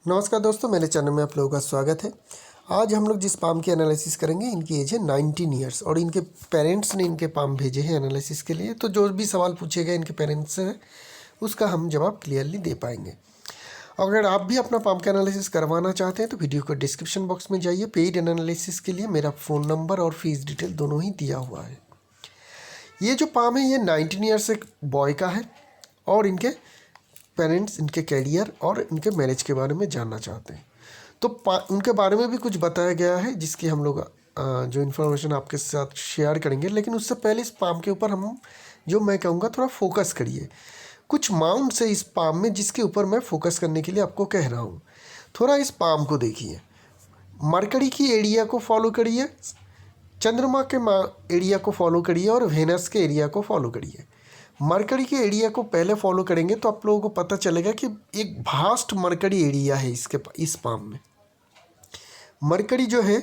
नमस्कार दोस्तों, मेरे चैनल में आप लोगों का स्वागत है। आज हम लोग जिस पाम की एनालिसिस करेंगे, इनकी एज है 19 ईयर्स और इनके पेरेंट्स ने इनके पाम भेजे हैं एनालिसिस के लिए। तो जो भी सवाल पूछे गए इनके पेरेंट्स से, उसका हम जवाब क्लियरली दे पाएंगे। अगर आप भी अपना पाम का एनालिसिस करवाना चाहते हैं तो वीडियो को डिस्क्रिप्शन बॉक्स में जाइए। पेड एनालिसिस के लिए मेरा फ़ोन नंबर और फीस डिटेल दोनों ही दिया हुआ है। ये जो पाम है ये 19 ईयर्स एक बॉय का है और इनके पेरेंट्स इनके कैरियर और इनके मैरिज के बारे में जानना चाहते हैं। तो उनके बारे में भी कुछ बताया गया है जिसकी हम लोग जो इन्फॉर्मेशन आपके साथ शेयर करेंगे। लेकिन उससे पहले इस पाम के ऊपर हम जो मैं कहूँगा थोड़ा फोकस करिए। कुछ माउंट्स है इस पाम में जिसके ऊपर मैं फोकस करने के लिए आपको कह रहा हूँ। थोड़ा इस पाम को देखिए, मरकरी की एरिया को फॉलो करिए, चंद्रमा के एरिया को फॉलो करिए और वेनस के एरिया को फॉलो करिए। मरकरी के एरिया को पहले फॉलो करेंगे तो आप लोगों को पता चलेगा कि एक वास्ट मरकरी एरिया है इस पाम में। मरकरी जो है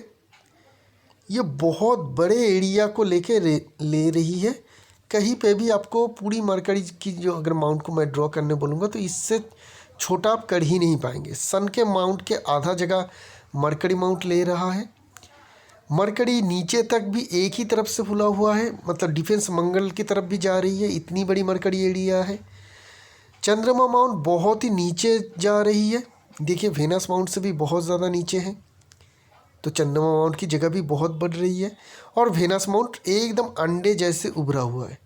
ये बहुत बड़े एरिया को लेके ले रही है। कहीं पे भी आपको पूरी मरकरी की जो अगर माउंट को मैं ड्रॉ करने बोलूँगा तो इससे छोटा आप कर ही नहीं पाएंगे। सन के माउंट के आधा जगह मरकरी माउंट ले रहा है। मरकरी नीचे तक भी एक ही तरफ से फुला हुआ है, मतलब डिफेंस मंगल की तरफ भी जा रही है। इतनी बड़ी मरकरी एरिया है। चंद्रमा माउंट बहुत ही नीचे जा रही है। देखिए वेनस माउंट से भी बहुत ज़्यादा नीचे है, तो चंद्रमा माउंट की जगह भी बहुत बढ़ रही है। और वेनस माउंट एकदम अंडे जैसे उभरा हुआ है।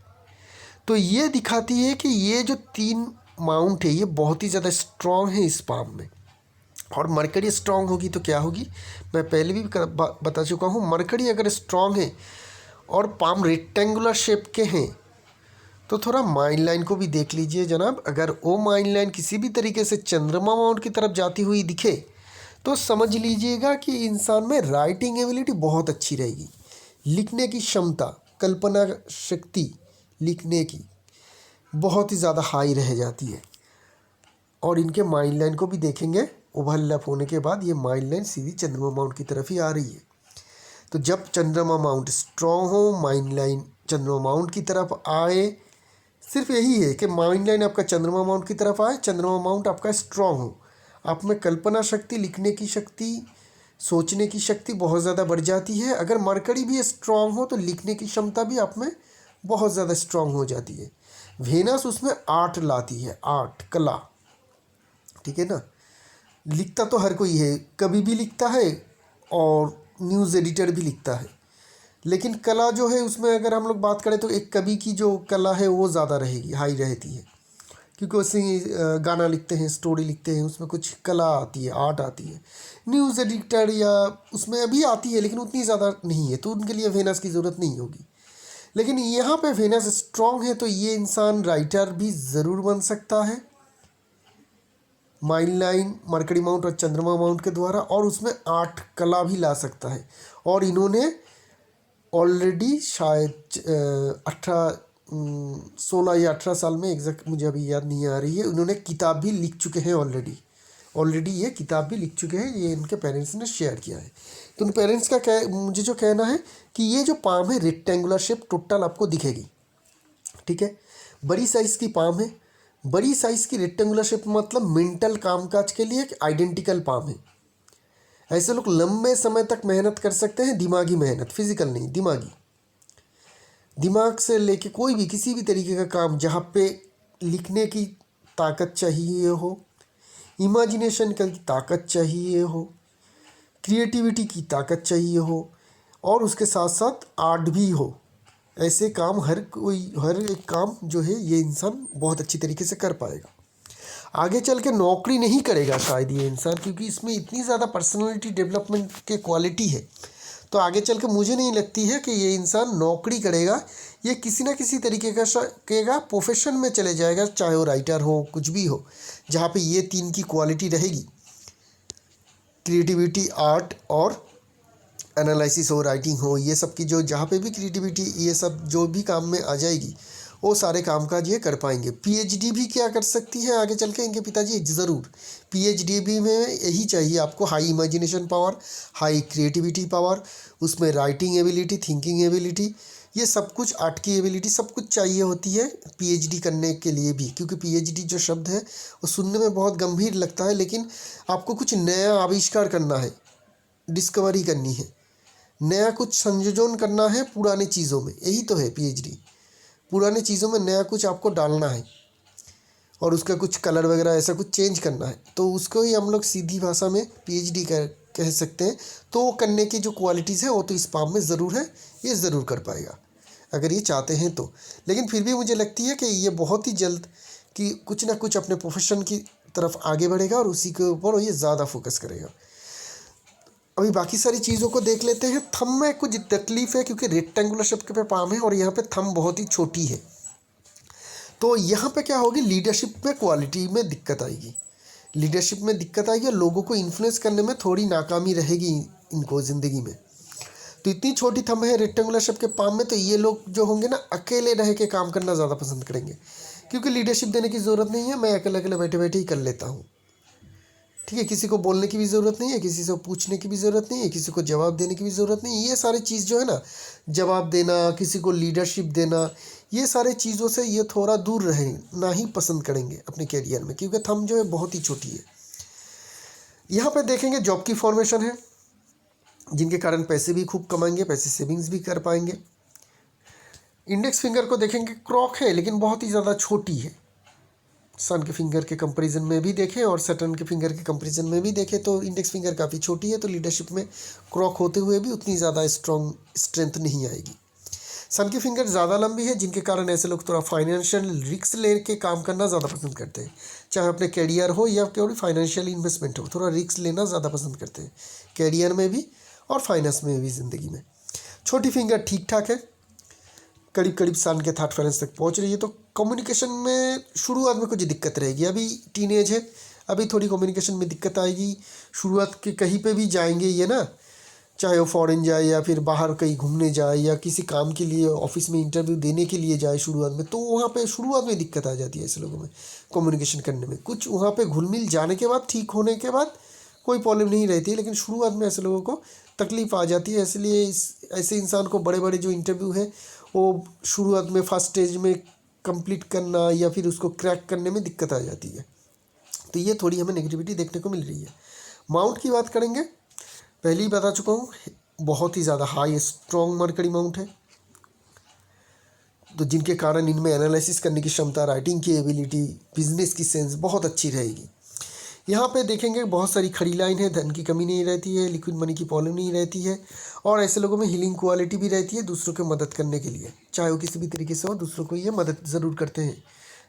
तो ये दिखाती है कि ये जो तीन माउंट है ये बहुत ही ज़्यादा स्ट्रॉन्ग है इस पाम में। और मरकरी स्ट्रॉन्ग होगी तो क्या होगी, मैं पहले भी बता चुका हूँ। मरकरी अगर स्ट्रॉन्ग है और पाम रेक्टेंगुलर शेप के हैं तो थोड़ा माइन लाइन को भी देख लीजिए जनाब। अगर वो माइन लाइन किसी भी तरीके से चंद्रमा माउंट की तरफ जाती हुई दिखे तो समझ लीजिएगा कि इंसान में राइटिंग एबिलिटी बहुत अच्छी रहेगी। लिखने की क्षमता, कल्पना शक्ति लिखने की बहुत ही ज़्यादा हाई रह जाती है। और इनके माइन लाइन को भी देखेंगे, ओवरलैप होने के बाद ये माइन लाइन सीधी चंद्रमा माउंट की तरफ ही आ रही है। तो जब चंद्रमा माउंट स्ट्रॉन्ग हो, माइन लाइन चंद्रमा माउंट की तरफ आए, सिर्फ यही है कि माइन लाइन आपका चंद्रमा माउंट की तरफ आए, चंद्रमा माउंट आपका स्ट्रॉन्ग हो। आप में कल्पना शक्ति, लिखने की शक्ति, सोचने की शक्ति बहुत ज़्यादा बढ़ जाती है। अगर मरकरी भी स्ट्रॉन्ग हो तो लिखने की क्षमता भी आप में बहुत ज़्यादा स्ट्रॉन्ग हो जाती है। वेनस उसमें आर्ट लाती है, आर्ट, कला, ठीक है ना। लिखता तो हर कोई है, कभी भी लिखता है और न्यूज़ एडिटर भी लिखता है। लेकिन कला जो है उसमें अगर हम लोग बात करें तो एक कवि की जो कला है वो ज़्यादा रहेगी, हाई रहती है। क्योंकि उससे गाना लिखते हैं, स्टोरी लिखते हैं, उसमें कुछ कला आती है, आर्ट आती है। न्यूज़ एडिटर या उसमें अभी आती है लेकिन उतनी ज़्यादा नहीं है, तो उनके लिए वेनस की ज़रूरत नहीं होगी। लेकिन यहाँ पे वेनस स्ट्रॉन्ग है तो ये इंसान राइटर भी ज़रूर बन सकता है माइन लाइन, मरकरी माउंट और चंद्रमा माउंट के द्वारा, और उसमें आर्ट, कला भी ला सकता है। और इन्होंने ऑलरेडी शायद 16 या 18 साल में, एग्जैक्ट मुझे अभी याद नहीं आ रही है, उन्होंने किताब भी लिख चुके हैं ऑलरेडी ये किताब भी लिख चुके हैं। ये इनके पेरेंट्स ने शेयर किया है। तो उन पेरेंट्स का मुझे जो कहना है कि ये जो पाम है रेक्टेंगुलर शेप टोटल आपको दिखेगी, ठीक है। बड़ी साइज़ की पाम है, बड़ी साइज़ की रेक्टेंगुलर शेप मतलब मेंटल कामकाज के लिए एक आइडेंटिकल पाम है। ऐसे लोग लंबे समय तक मेहनत कर सकते हैं, दिमागी मेहनत, फिजिकल नहीं, दिमागी। दिमाग से लेके कोई भी किसी भी तरीके का काम जहाँ पे लिखने की ताकत चाहिए हो, इमेजिनेशन की ताकत चाहिए हो, क्रिएटिविटी की ताकत चाहिए हो, और उसके साथ साथ आर्ट भी हो, ऐसे काम हर एक काम जो है ये इंसान बहुत अच्छी तरीके से कर पाएगा। आगे चल के नौकरी नहीं करेगा शायद ये इंसान, क्योंकि इसमें इतनी ज़्यादा पर्सनालिटी डेवलपमेंट के क्वालिटी है। तो आगे चल के मुझे नहीं लगती है कि ये इंसान नौकरी करेगा। ये किसी ना किसी तरीके का प्रोफेशन में चले जाएगा, चाहे वो राइटर हो, कुछ भी हो, जहाँ पे ये तीन की क्वालिटी रहेगी, क्रिएटिविटी, आर्ट और एनालिसिस हो, राइटिंग हो, ये सब की जो जहाँ पे भी क्रिएटिविटी, ये सब जो भी काम में आ जाएगी वो सारे कामकाज ये कर पाएंगे। पीएचडी भी क्या कर सकती है आगे चल के इनके पिताजी, ज़रूर पीएचडी भी में यही चाहिए आपको, high imagination power, high creativity power, उसमें राइटिंग एबिलिटी, थिंकिंग एबिलिटी, ये सब कुछ आर्ट की एबिलिटी सब कुछ चाहिए होती है पीएचडी करने के लिए भी, क्योंकि पीएचडी जो शब्द है वो सुनने में बहुत गंभीर लगता है, लेकिन आपको कुछ नया आविष्कार करना है, डिस्कवरी करनी है, नया कुछ संयोजन करना है पुराने चीज़ों में, यही तो है पीएचडी। पुराने चीज़ों में नया कुछ आपको डालना है और उसका कुछ कलर वगैरह ऐसा कुछ चेंज करना है, तो उसको ही हम लोग सीधी भाषा में पीएचडी कह सकते हैं। तो वो करने की जो क्वालिटीज़ है वो तो स्पाम में ज़रूर है, ये ज़रूर कर पाएगा अगर ये चाहते हैं तो। लेकिन फिर भी मुझे लगती है कि ये बहुत ही जल्द कि कुछ ना कुछ अपने प्रोफेशन की तरफ आगे बढ़ेगा और उसी के ऊपर ये ज़्यादा फोकस करेगा। अभी बाकी सारी चीज़ों को देख लेते हैं। थंब में कुछ तकलीफ है क्योंकि रेक्टेंगुलर शेप पे पाम है और यहाँ पे थंब बहुत ही छोटी है, तो यहाँ पे क्या होगी, लीडरशिप में क्वालिटी में दिक्कत आएगी, लीडरशिप में दिक्कत आएगी और लोगों को इन्फ्लुएंस करने में थोड़ी नाकामी रहेगी इनको ज़िंदगी में। तो इतनी छोटी थंब है रेक्टेंगुलर शेप के पाम में, तो ये लोग जो होंगे ना अकेले रह के काम करना ज़्यादा पसंद करेंगे, क्योंकि लीडरशिप देने की ज़रूरत नहीं है, मैं अकेले अकेले बैठे बैठे ही कर लेता हूँ। ठीक है, किसी को बोलने की भी ज़रूरत नहीं है, किसी से पूछने की भी ज़रूरत नहीं है, किसी को जवाब देने की भी ज़रूरत नहीं है। ये सारी चीज़ जो है ना, जवाब देना, किसी को लीडरशिप देना, ये सारे चीज़ों से ये थोड़ा दूर रहना ही पसंद करेंगे अपने कैरियर में, क्योंकि थंब जो है बहुत ही छोटी है। यहाँ पे देखेंगे जॉब की फॉर्मेशन है, जिनके कारण पैसे भी खूब कमाएंगे, पैसे सेविंग्स भी कर पाएंगे। इंडेक्स फिंगर को देखेंगे, क्रॉक है लेकिन बहुत ही ज़्यादा छोटी है। सन के फिंगर के कंपैरिजन में भी देखें और सैटर्न के फिंगर के कंपैरिजन में भी देखें तो इंडेक्स फिंगर काफ़ी छोटी है, तो लीडरशिप में क्रॉक होते हुए भी उतनी ज़्यादा स्ट्रेंथ नहीं आएगी। सन की फिंगर ज़्यादा लंबी है, जिनके कारण ऐसे लोग थोड़ा फाइनेंशियल रिस्क ले के काम करना ज़्यादा पसंद करते हैं, चाहे अपने कैरियर हो या कोई फाइनेंशियल इन्वेस्टमेंट हो, थोड़ा रिस्क लेना ज़्यादा पसंद करते हैं कैरियर में भी और फाइनेंस में भी ज़िंदगी में। छोटी फिंगर ठीक ठाक है, करीब करीब सन के थर्ड फेरेंस तक पहुंच रही है, तो कम्युनिकेशन में शुरुआत में कुछ दिक्कत रहेगी, अभी टीनेज है, अभी थोड़ी कम्युनिकेशन में दिक्कत आएगी। शुरुआत के कहीं पे भी जाएंगे ये ना, चाहे वो फॉरेन जाए या फिर बाहर कहीं घूमने जाए या किसी काम के लिए ऑफिस में इंटरव्यू देने के लिए जाए शुरुआत में, तो वहाँ पे शुरुआत में दिक्कत आ जाती है ऐसे लोगों में कम्युनिकेशन करने में। कुछ वहाँ पे घुल मिल जाने के बाद, ठीक होने के बाद कोई प्रॉब्लम नहीं रहती है, लेकिन शुरुआत में ऐसे लोगों को तकलीफ़ आ जाती है। इसलिए ऐसे इंसान को बड़े बड़े जो इंटरव्यू है वो शुरुआत में फर्स्ट स्टेज में कंप्लीट करना या फिर उसको क्रैक करने में दिक्कत आ जाती है, तो ये थोड़ी हमें नेगेटिविटी देखने को मिल रही है। माउंट की बात करेंगे, पहले ही बता चुका हूँ, बहुत ही ज़्यादा हाई स्ट्रॉन्ग मरकरी माउंट है, तो जिनके कारण इनमें एनालिसिस करने की क्षमता, राइटिंग की एबिलिटी, बिजनेस की सेंस बहुत अच्छी रहेगी। यहाँ पे देखेंगे बहुत सारी खड़ी लाइन है, धन की कमी नहीं रहती है, लिक्विड मनी की प्रॉब्लम नहीं रहती है, और ऐसे लोगों में हीलिंग क्वालिटी भी रहती है दूसरों की मदद करने के लिए, चाहे वो किसी भी तरीके से हो, दूसरों को ये मदद ज़रूर करते हैं,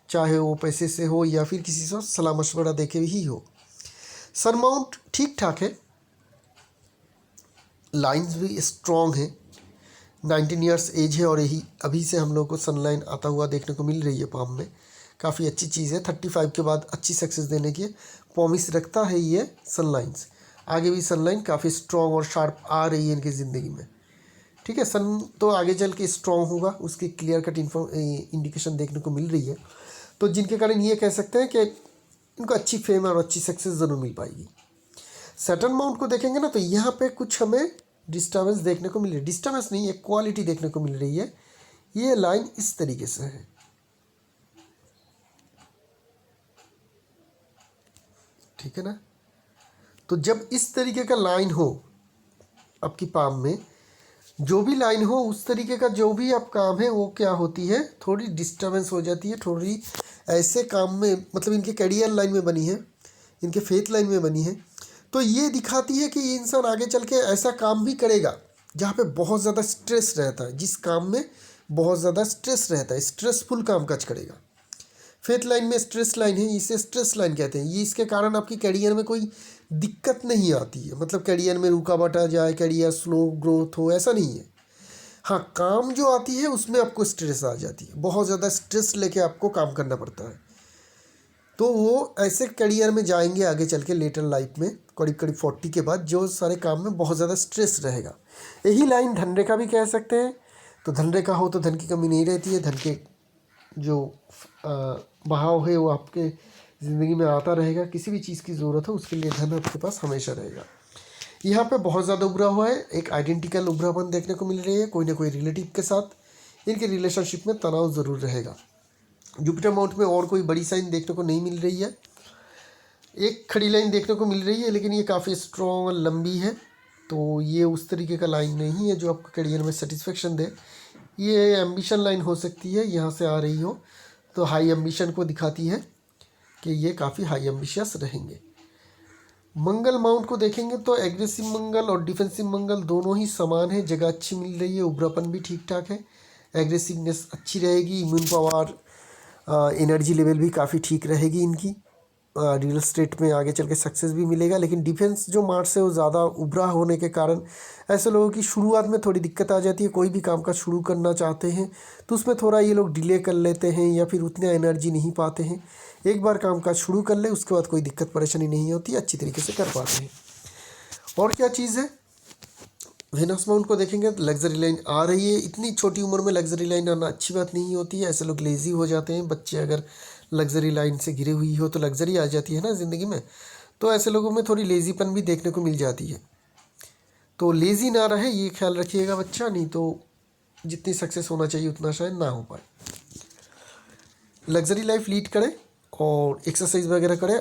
चाहे वो पैसे से हो या फिर किसी से सलाह मशवरा दे के ही हो। सन माउंट ठीक ठाक है, लाइन्स भी स्ट्रॉन्ग है, 19 ईयर्स एज है और यही अभी से हम लोग को सनलाइन आता हुआ देखने को मिल रही है पाम में, काफ़ी अच्छी चीज़ है। 35 के बाद अच्छी सक्सेस देने की प्रॉमिस रखता है ये सनलाइन्स, आगे भी सनलाइन काफ़ी स्ट्रॉन्ग और शार्प आ रही है इनकी ज़िंदगी में। ठीक है, सन तो आगे चल के स्ट्रॉन्ग होगा, उसकी क्लियर कट इंडिकेशन देखने को मिल रही है, तो जिनके कारण ये कह सकते हैं कि इनको अच्छी फेम और अच्छी सक्सेस ज़रूर मिल पाएगी। सैटर्न माउंट को देखेंगे ना, तो यहाँ पे कुछ हमें डिस्टर्बेंस देखने को मिल रही है, डिस्टर्बेंस नहीं, एक क्वालिटी देखने को मिल रही है। ये लाइन इस तरीके से है, ठीक है ना, तो जब इस तरीके का लाइन हो आपकी पाम में, जो भी लाइन हो उस तरीके का जो भी आप काम है वो क्या होती है, थोड़ी डिस्टर्बेंस हो जाती है, थोड़ी ऐसे काम में, मतलब इनके कैरियर लाइन में बनी है, इनके फेथ लाइन में बनी है, तो ये दिखाती है कि ये इंसान आगे चल के ऐसा काम भी करेगा जहाँ पे बहुत ज़्यादा स्ट्रेस रहता है, जिस काम में बहुत ज़्यादा स्ट्रेस रहता है, स्ट्रेसफुल काम काज करेगा। फेथ लाइन में स्ट्रेस लाइन है, इसे स्ट्रेस लाइन कहते हैं। ये इसके कारण आपकी कैरियर में कोई दिक्कत नहीं आती है, मतलब कैरियर में रुकावट आ जाए, कैरियर स्लो ग्रोथ हो, ऐसा नहीं है। हाँ, काम जो आती है उसमें आपको स्ट्रेस आ जाती है, बहुत ज़्यादा स्ट्रेस लेके आपको काम करना पड़ता है, तो वो ऐसे करियर में जाएंगे आगे चल के लेटर लाइफ में, करीब करीब 40 के बाद, जो सारे काम में बहुत ज़्यादा स्ट्रेस रहेगा। यही लाइन धन रेखा भी कह सकते हैं, तो धन रेखा हो तो धन की कमी नहीं रहती है, धन के जो बहाव है वो आपके ज़िंदगी में आता रहेगा, किसी भी चीज़ की ज़रूरत हो उसके लिए धन आपके पास हमेशा रहेगा। यहाँ पे बहुत ज़्यादा उभरा हुआ है, एक आइडेंटिकल उभरापन देखने को मिल रही है, कोई ना कोई रिलेटिव के साथ, इनके रिलेशनशिप में तनाव ज़रूर रहेगा। जुपिटर माउंट में और कोई बड़ी साइन देखने को नहीं मिल रही है। एक खड़ी लाइन देखने को मिल रही है, लेकिन ये काफ़ी स्ट्रॉन्ग और लंबी है, तो ये उस तरीके का लाइन नहीं है जो आपको करियर में सेटिस्फेक्शन दे। ये एम्बिशन लाइन हो सकती है, यहाँ से आ रही हो तो हाई एम्बिशन को दिखाती है कि ये काफ़ी हाई एम्बिशियस रहेंगे। मंगल माउंट को देखेंगे तो एग्रेसिव मंगल और डिफेंसिव मंगल दोनों ही समान है। जगह अच्छी मिल रही है, उब्रापन भी ठीक ठाक है, एग्रेसिवनेस अच्छी रहेगी, इम्यून पावर, एनर्जी लेवल भी काफ़ी ठीक रहेगी इनकी। रियल स्टेट में आगे चल के सक्सेस भी मिलेगा। लेकिन डिफेंस जो मार्स है वो ज़्यादा उभरा होने के कारण ऐसे लोगों की शुरुआत में थोड़ी दिक्कत आ जाती है। कोई भी काम का शुरू करना चाहते हैं तो उसमें थोड़ा ये लोग डिले कर लेते हैं या फिर उतने एनर्जी नहीं पाते हैं। एक बार काम का शुरू कर ले, उसके बाद कोई दिक्कत परेशानी नहीं होती, अच्छी तरीके से कर पाते हैं। और क्या चीज़ है, वेनस माउंट को देखेंगे तो लग्जरी लाइन आ रही है। इतनी छोटी उम्र में लग्जरी लाइन आना अच्छी बात नहीं होती है, ऐसे लोग लेज़ी हो जाते हैं। बच्चे अगर लग्जरी लाइन से घिरी हुई हो तो लग्जरी आ जाती है ना ज़िंदगी में, तो ऐसे लोगों में थोड़ी लेज़ीपन भी देखने को मिल जाती है। तो लेज़ी ना रहे ये ख्याल रखिएगा बच्चा, नहीं तो जितनी सक्सेस होना चाहिए उतना शायद ना हो पाए। लग्जरी लाइफ लीड करें और एक्सरसाइज वगैरह करें,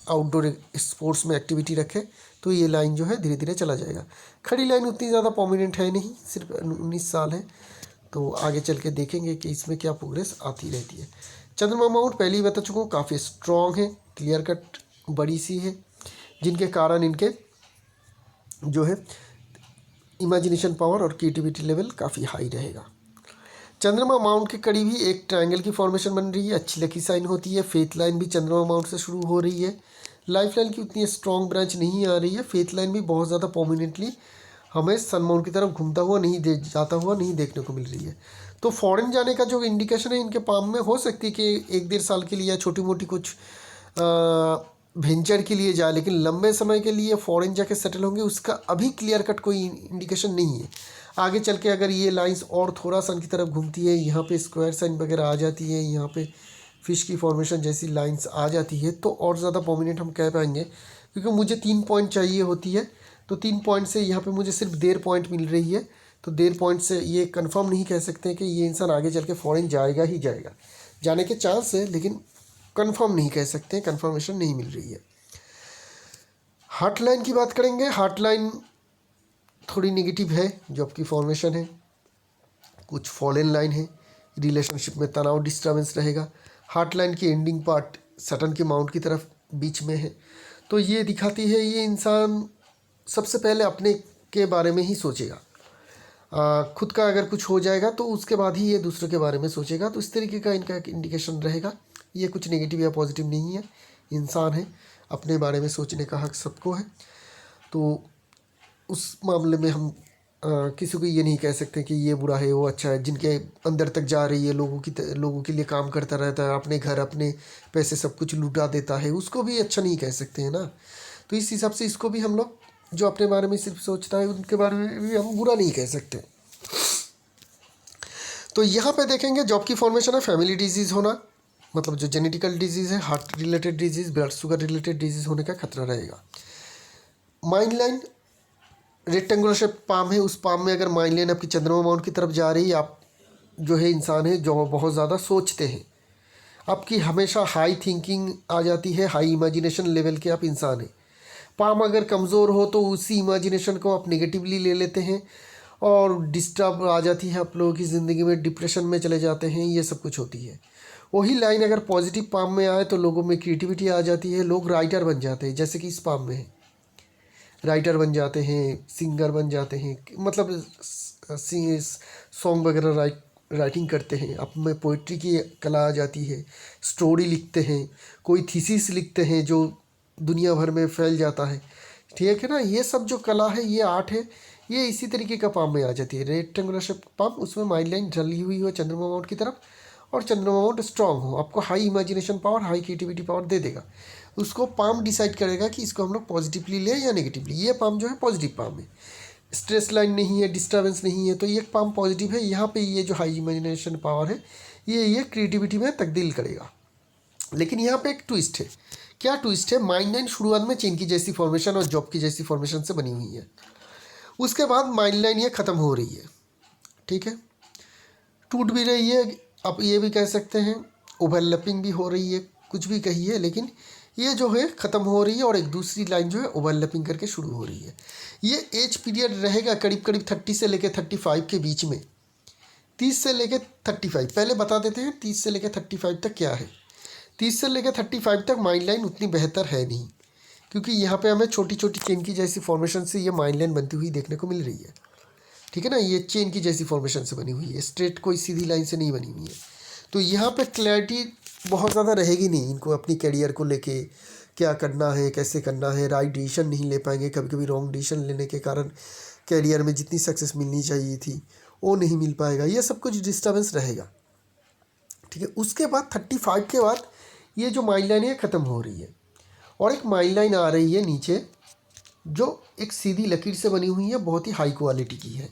आउटडोर स्पोर्ट्स में एक्टिविटी रखें, तो ये लाइन जो है धीरे धीरे चला जाएगा। खड़ी लाइन उतनी ज़्यादा प्रोमिनेंट है नहीं, सिर्फ 19 साल है, तो आगे चल के देखेंगे कि इसमें क्या प्रोग्रेस आती रहती है। चंद्रमा माउंट पहले ही बता चुका हूँ, काफ़ी स्ट्रॉन्ग है, क्लियर कट बड़ी सी है, जिनके कारण इनके जो है इमेजिनेशन पावर और क्रिएटिविटी लेवल काफ़ी हाई रहेगा। चंद्रमा माउंट के करीब ही एक ट्रायंगल की फॉर्मेशन बन रही है, अच्छी लकी साइन होती है। फेथ लाइन भी चंद्रमा माउंट से शुरू हो रही है। लाइफ लाइन की उतनी स्ट्रॉन्ग ब्रांच नहीं आ रही है। फेथ लाइन भी बहुत ज़्यादा प्रोमिनेंटली हमें सन माउंट की तरफ घूमता हुआ जाता हुआ नहीं देखने को मिल रही है। तो फॉरेन जाने का जो इंडिकेशन है इनके पाम में हो सकती है कि 1-1.5 साल के लिए या छोटी मोटी कुछ वेंचर के लिए जाए, लेकिन लंबे समय के लिए फॉरेन जाके सेटल होंगे उसका अभी क्लियर कट कोई इंडिकेशन नहीं है। आगे चल के अगर ये लाइंस और थोड़ा सन की तरफ घूमती है, यहाँ पे स्क्वायर साइन वगैरह आ जाती है, यहाँ पे फिश की फॉर्मेशन जैसी लाइंस आ जाती है, तो और ज़्यादा प्रोमिनेंट हम कह पाएंगे। क्योंकि मुझे 3 पॉइंट चाहिए होती है, तो 3 पॉइंट से यहाँ पे मुझे सिर्फ 1.5 पॉइंट मिल रही है, तो 1.5 पॉइंट से ये कंफर्म नहीं कह सकते कि ये इंसान आगे चल के फॉरेन जाएगा ही जाएगा। जाने के चांस है, लेकिन कंफर्म नहीं कह सकते, कंफर्मेशन नहीं मिल रही है। हार्ट लाइन की बात करेंगे। हार्ट लाइन थोड़ी नेगेटिव है, जो आपकी फॉर्मेशन है, कुछ फॉलन लाइन है, रिलेशनशिप में तनाव डिस्टर्बेंस रहेगा। हार्ट लाइन की एंडिंग पार्ट सैटर्न के माउंट की तरफ बीच में है, तो ये दिखाती है ये इंसान सबसे पहले अपने के बारे में ही सोचेगा। खुद का अगर कुछ हो जाएगा तो उसके बाद ही ये दूसरों के बारे में सोचेगा, तो इस तरीके का इनका एक इंडिकेशन रहेगा। ये कुछ नेगेटिव या पॉजिटिव नहीं है, इंसान है, अपने बारे में सोचने का हक सबको है। तो उस मामले में हम किसी को ये नहीं कह सकते कि ये बुरा है वो अच्छा है। जिनके अंदर तक जा रही है, लोगों के लिए काम करता रहता है, अपने घर अपने पैसे सब कुछ लुटा देता है, उसको भी अच्छा नहीं कह सकते हैं ना। तो इस हिसाब से इसको भी हम लोग जो अपने बारे में सिर्फ सोचता है उनके बारे में भी हम बुरा नहीं कह सकते। तो यहाँ पे देखेंगे जॉब की फॉर्मेशन है, फैमिली डिजीज़ होना, मतलब जो जेनेटिकल डिजीज़ है, heart related disease, blood sugar related disease होने का खतरा रहेगा। Mind line rectangular shape palm है, उस पाम में अगर माइंड लाइन आपकी चंद्रमा माउंट की तरफ जा रही है, आप जो है इंसान है जो बहुत ज़्यादा सोचते हैं, आपकी हमेशा हाई थिंकिंग आ जाती है, हाई इमेजिनेशन लेवल के आप इंसान हैं। पाम अगर कमज़ोर हो तो उसी इमेजिनेशन को आप नेगेटिवली ले लेते हैं और डिस्टर्ब आ जाती है आप लोगों की ज़िंदगी में, डिप्रेशन में चले जाते हैं, ये सब कुछ होती है। वही लाइन अगर पॉजिटिव पाम में आए तो लोगों में क्रिएटिविटी आ जाती है, लोग राइटर बन जाते हैं, जैसे कि इस पाम में है, राइटर बन जाते हैं, सिंगर बन जाते हैं, मतलब सॉन्ग वगैरह राइटिंग करते हैं, आप में पोइट्री की कला आ जाती है, स्टोरी लिखते हैं, कोई थीसिस लिखते हैं जो दुनिया भर में फैल जाता है, ठीक है ना। ये सब जो कला है, ये आर्ट है, ये इसी तरीके का पाम में आ जाती है। रेक्टेंगुलर शेप पाम, उसमें माइंड लाइन ढली हुई हो चंद्रमा माउंट की तरफ, और चंद्रमा माउंट स्ट्रांग हो, आपको high imagination power, high creativity power दे देगा। उसको पाम डिसाइड करेगा कि इसको हम लोग पॉजिटिवली लें या नेगेटिवली। ये पाम जो है पॉजिटिव पाम है, स्ट्रेस लाइन नहीं है, डिस्टर्बेंस नहीं है, तो ये पाम पॉजिटिव है। यहाँ पे ये जो हाई इमेजिनेशन पावर है ये क्रिएटिविटी में तब्दील करेगा। लेकिन यहाँ पे एक ट्विस्ट है। क्या ट्विस्ट है? माइंड लाइन शुरुआत में चेन की जैसी फॉर्मेशन और जॉब की जैसी फॉर्मेशन से बनी हुई है, उसके बाद माइंड लाइन ये ख़त्म हो रही है, ठीक है। टूट भी रही है, आप ये भी कह सकते हैं, ओवरलैपिंग भी हो रही है, कुछ भी कहिए, लेकिन ये जो है ख़त्म हो रही है और एक दूसरी लाइन जो है ओवरलैपिंग करके शुरू हो रही है। ये एज पीरियड रहेगा करीब करीब 30 से लेकर 35 के बीच में। 30 से लेकर 35, पहले बता देते हैं 30 से लेकर 35 तक क्या है। 30 से लेकर 35 तक माइन लाइन उतनी बेहतर है नहीं, क्योंकि यहाँ पे हमें छोटी छोटी चेन की जैसी फॉर्मेशन से ये माइन लाइन बनती हुई देखने को मिल रही है। ठीक है ना, ये चेन की जैसी फॉर्मेशन से बनी हुई है, स्ट्रेट कोई सीधी लाइन से नहीं बनी हुई है। तो यहाँ पे क्लैरिटी बहुत ज़्यादा रहेगी नहीं, इनको अपनी कैरियर को लेके क्या करना है, कैसे करना है, राइट डिसीजन नहीं ले पाएंगे, कभी कभी रॉन्ग डिसीजन लेने के कारण कैरियर में जितनी सक्सेस मिलनी चाहिए थी वो नहीं मिल पाएगा, ये सब कुछ डिस्टर्बेंस रहेगा। ठीक है, उसके बाद 35 के बाद ये जो माइन लाइन है ख़त्म हो रही है और एक माइन लाइन आ रही है नीचे, जो एक सीधी लकीर से बनी हुई है, बहुत ही हाई क्वालिटी की है।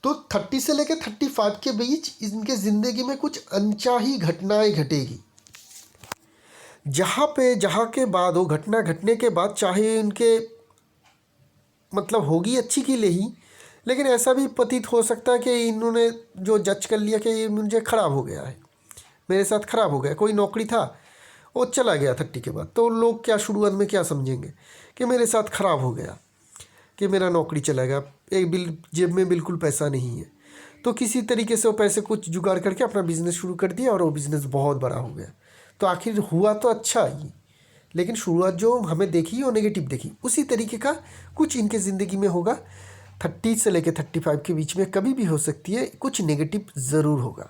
तो 30 से लेकर 35 के बीच इनके ज़िंदगी में कुछ अनचाही घटनाएं घटेगी, जहाँ के बाद वो घटना घटने के बाद चाहे इनके मतलब होगी अच्छी की ले ही, लेकिन ऐसा भी प्रतीत हो सकता है कि इन्होंने जो जज कर लिया कि ये मुझे ख़राब हो गया है, मेरे साथ ख़राब हो गया। कोई नौकरी था वो चला गया 30 के बाद, तो लोग क्या शुरुआत में क्या समझेंगे कि मेरे साथ ख़राब हो गया, कि मेरा नौकरी चला गया, एक जेब में बिल्कुल पैसा नहीं है। तो किसी तरीके से वो पैसे कुछ जुगाड़ करके अपना बिज़नेस शुरू कर दिया और वो बिज़नेस बहुत बड़ा हो गया। तो आखिर हुआ तो अच्छा ही, लेकिन शुरुआत जो हमें देखी वो नेगेटिव देखी। उसी तरीके का कुछ इनके ज़िंदगी में होगा। 30 से लेकर 35 के बीच में कभी भी हो सकती है, कुछ नेगेटिव ज़रूर होगा,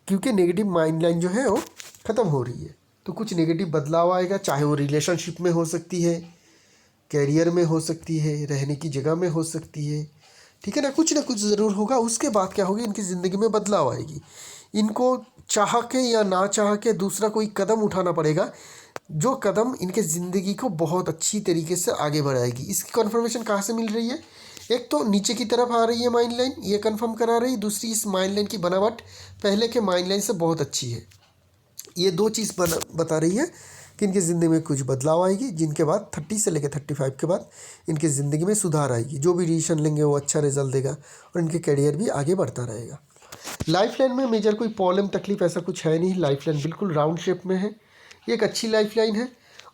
क्योंकि नेगेटिव माइंड लाइन जो है वो ख़त्म हो रही है। तो कुछ नेगेटिव बदलाव आएगा, चाहे वो रिलेशनशिप में हो सकती है, कैरियर में हो सकती है, रहने की जगह में हो सकती है। ठीक है ना कुछ ज़रूर होगा। उसके बाद क्या होगी, इनकी ज़िंदगी में बदलाव आएगी। इनको चाह के या ना चाह के दूसरा कोई कदम उठाना पड़ेगा, जो कदम इनके ज़िंदगी को बहुत अच्छी तरीके से आगे बढ़ाएगी। इसकी कन्फर्मेशन कहाँ से मिल रही है, एक तो नीचे की तरफ आ रही है माइन लाइन, ये कन्फर्म करा रही। दूसरी, इस माइन लाइन की बनावट पहले के माइन लाइन से बहुत अच्छी है। ये दो चीज़ बता रही है कि इनकी ज़िंदगी में कुछ बदलाव आएगी, जिनके बाद 30 से लेकर 35 के बाद इनकी ज़िंदगी में सुधार आएगी। जो भी डिसीजन लेंगे वो अच्छा रिजल्ट देगा और इनके करियर भी आगे बढ़ता रहेगा। लाइफ लाइन में मेजर कोई प्रॉब्लम तकलीफ ऐसा कुछ है नहीं। लाइफ लाइन बिल्कुल राउंड शेप में है, ये एक अच्छी लाइफ लाइन है।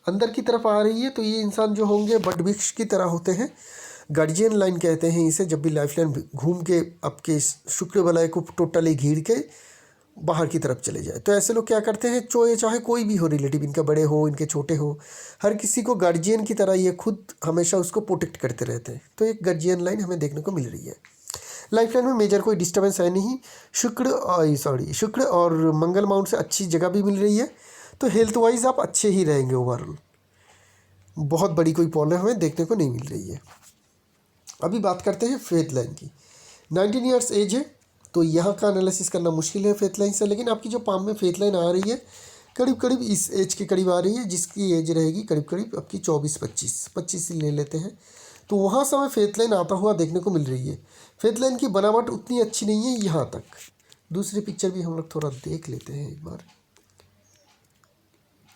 अंदर की तरफ आ रही है तो ये इंसान जो होंगे बट वृक्ष की तरह होते हैं, गार्जियन लाइन कहते हैं इसे। जब भी लाइफ लाइन घूम के आपके शुक्र वलय को टोटली घेर के बाहर की तरफ चले जाए, तो ऐसे लोग क्या करते हैं, चाहे कोई भी हो रिलेटिव, इनके बड़े हो इनके छोटे हो, हर किसी को गार्जियन की तरह ये खुद हमेशा उसको प्रोटेक्ट करते रहते हैं। तो एक गार्जियन लाइन हमें देखने को मिल रही है। लाइफ लाइन में मेजर कोई डिस्टर्बेंस है नहीं। शुक्र और मंगल माउंट से अच्छी जगह भी मिल रही है, तो हेल्थ वाइज आप अच्छे ही रहेंगे ओवरऑल। बहुत बड़ी कोई प्रॉब्लम हमें देखने को नहीं मिल रही है। अभी बात करते हैं फेथ लाइन की। 19 ईयर्स एज है, तो यहाँ का एनालिसिस करना मुश्किल है फेथ लाइन से, लेकिन आपकी जो पाम में फेथ लाइन आ रही है करीब करीब इस एज के करीब आ रही है, जिसकी एज रहेगी करीब करीब आपकी 24-25 ही ले लेते हैं। तो वहाँ से हमें फेथ लाइन आता हुआ देखने को मिल रही है। फेथ लाइन की बनावट उतनी अच्छी नहीं है यहाँ तक। दूसरी पिक्चर भी हम लोग थोड़ा देख लेते हैं एक बार।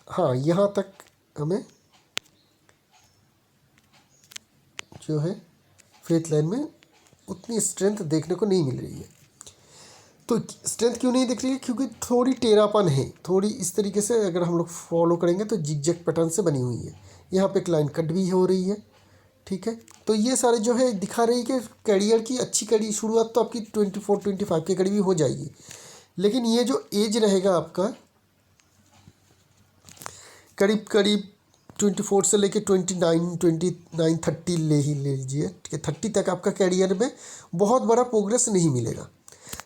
हाँ, यहाँ तक हमें जो है फेथ लाइन में उतनी स्ट्रेंथ देखने को नहीं मिल रही है। तो स्ट्रेंथ क्यों नहीं दिख रही है, क्योंकि थोड़ी टेढ़ापन है, थोड़ी इस तरीके से अगर हम लोग फॉलो करेंगे तो जिगजैग पैटर्न से बनी हुई है। यहाँ पे एक लाइन कट भी हो रही है। ठीक है, तो ये सारे जो है दिखा रही है कि करियर की अच्छी कड़ी शुरुआत तो आपकी 24-25 के करीब ही हो जाएगी, लेकिन ये जो एज रहेगा आपका करीब करीब 24 से लेके 29-30 ले लीजिए। ठीक है, 30 तक आपका करियर में बहुत बड़ा प्रोग्रेस नहीं मिलेगा।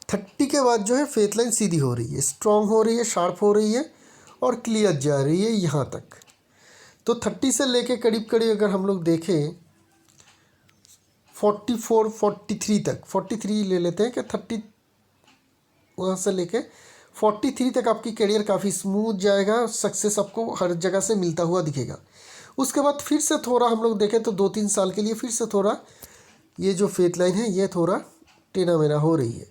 30 के बाद जो है फेथ लाइन सीधी हो रही है, स्ट्रॉन्ग हो रही है, शार्प हो रही है और क्लियर जा रही है यहाँ तक। तो 30 से लेके करीब करीब अगर हम लोग देखें 44-43 तक, 43 ले लेते हैं कि 30 वहाँ से लेके 43 तक आपकी करियर काफ़ी स्मूथ जाएगा, सक्सेस आपको हर जगह से मिलता हुआ दिखेगा। उसके बाद फिर से थोड़ा हम लोग देखें तो 2-3 साल के लिए फिर से थोड़ा ये जो फेथ लाइन है ये थोड़ा टेढ़ा मेढ़ा हो रही है,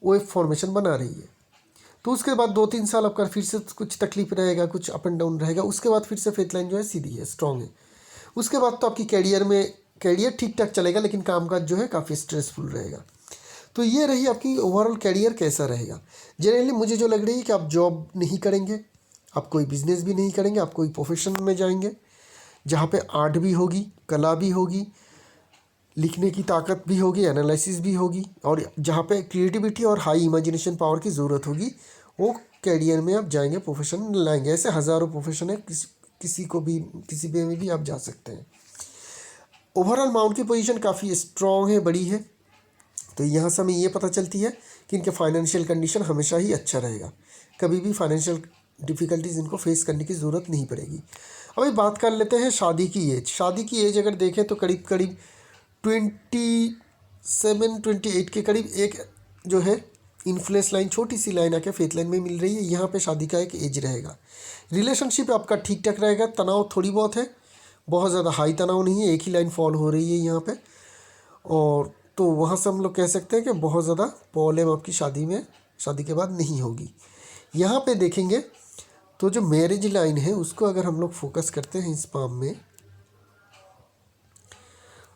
वो एक फॉर्मेशन बना रही है। तो उसके बाद 2-3 साल आपका फिर से कुछ तकलीफ रहेगा, कुछ अप एंड डाउन रहेगा। उसके बाद फिर से फेथ लाइन जो है सीधी है, स्ट्रॉन्ग है। उसके बाद तो आपकी करियर ठीक ठाक चलेगा, लेकिन कामकाज जो है काफ़ी स्ट्रेसफुल रहेगा। तो ये रही आपकी ओवरऑल कैरियर कैसा रहेगा। जनरली मुझे जो लग रही है कि आप जॉब नहीं करेंगे, आप कोई बिजनेस भी नहीं करेंगे, आप कोई प्रोफेशन में जाएंगे जहाँ पे आर्ट भी होगी, कला भी होगी, लिखने की ताकत भी होगी, एनालिसिस भी होगी, और जहाँ पे क्रिएटिविटी और हाई इमेजिनेशन पावर की ज़रूरत होगी, वो कैरियर में आप जाएंगे, प्रोफेशन लाएंगे। ऐसे हज़ारों प्रोफेशन है, किसी को भी, किसी पे में भी आप जा सकते हैं। ओवरऑल माउंट की पोजीशन काफ़ी स्ट्रॉन्ग है, बड़ी है। तो यहाँ से हमें ये पता चलती है कि इनके फाइनेंशियल कंडीशन हमेशा ही अच्छा रहेगा, कभी भी फाइनेंशियल डिफ़िकल्टीज इनको फेस करने की ज़रूरत नहीं पड़ेगी। अभी बात कर लेते हैं शादी की एज। शादी की एज अगर देखें तो करीब करीब 27-28 के करीब एक जो है इन्फ्लुएंस लाइन, छोटी सी लाइन आके फेथ लाइन में मिल रही है। यहाँ पे शादी का एक एज रहेगा। रिलेशनशिप आपका ठीक ठाक रहेगा, तनाव थोड़ी बहुत है, बहुत ज़्यादा हाई तनाव नहीं है, एक ही लाइन फॉल हो रही है यहाँ पे। और तो वहाँ से हम लोग कह सकते हैं कि बहुत ज़्यादा प्रॉब्लम आपकी शादी के बाद नहीं होगी। यहाँ पे देखेंगे तो जो मैरिज लाइन है उसको अगर हम लोग फोकस करते हैं इस पाम में,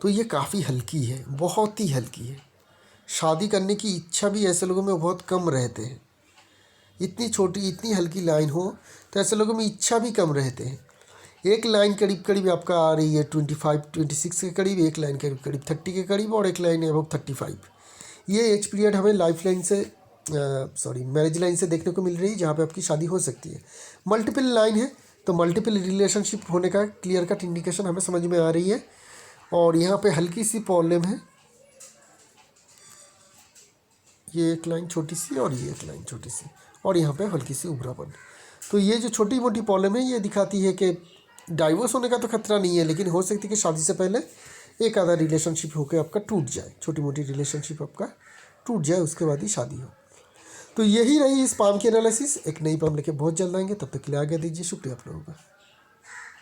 तो ये काफ़ी हल्की है, बहुत ही हल्की है। शादी करने की इच्छा भी ऐसे लोगों में बहुत कम रहते हैं। इतनी छोटी, इतनी हल्की लाइन हो तो ऐसे लोगों में इच्छा भी कम रहते हैं। एक लाइन करीब करीब आपका आ रही है 25-26 के करीब, एक लाइन करीब करीब 30 के करीब, और एक लाइन अबाउट 35। ये एज पीरियड हमें लाइफ लाइन से मैरिज लाइन से देखने को मिल रही है, जहाँ पे आपकी शादी हो सकती है। मल्टीपल लाइन है तो मल्टीपल रिलेशनशिप होने का क्लियर कट इंडिकेशन हमें समझ में आ रही है। और यहाँ पे हल्की सी प्रॉब्लम है, ये एक लाइन छोटी सी और ये एक लाइन छोटी सी, और यहाँ पे हल्की सी उभरापन। तो ये जो छोटी मोटी प्रॉब्लम है ये दिखाती है कि डाइवोर्स होने का तो खतरा नहीं है, लेकिन हो सकती है कि शादी से पहले एक आधा रिलेशनशिप होकर आपका टूट जाए, छोटी मोटी रिलेशनशिप आपका टूट जाए, उसके बाद ही शादी हो। तो यही रही इस पाम की एनालिसिस। एक नई पाम लेके बहुत जल्द आएंगे, तब तक के लिए आगे दीजिए। शुक्रिया आप लोगों का।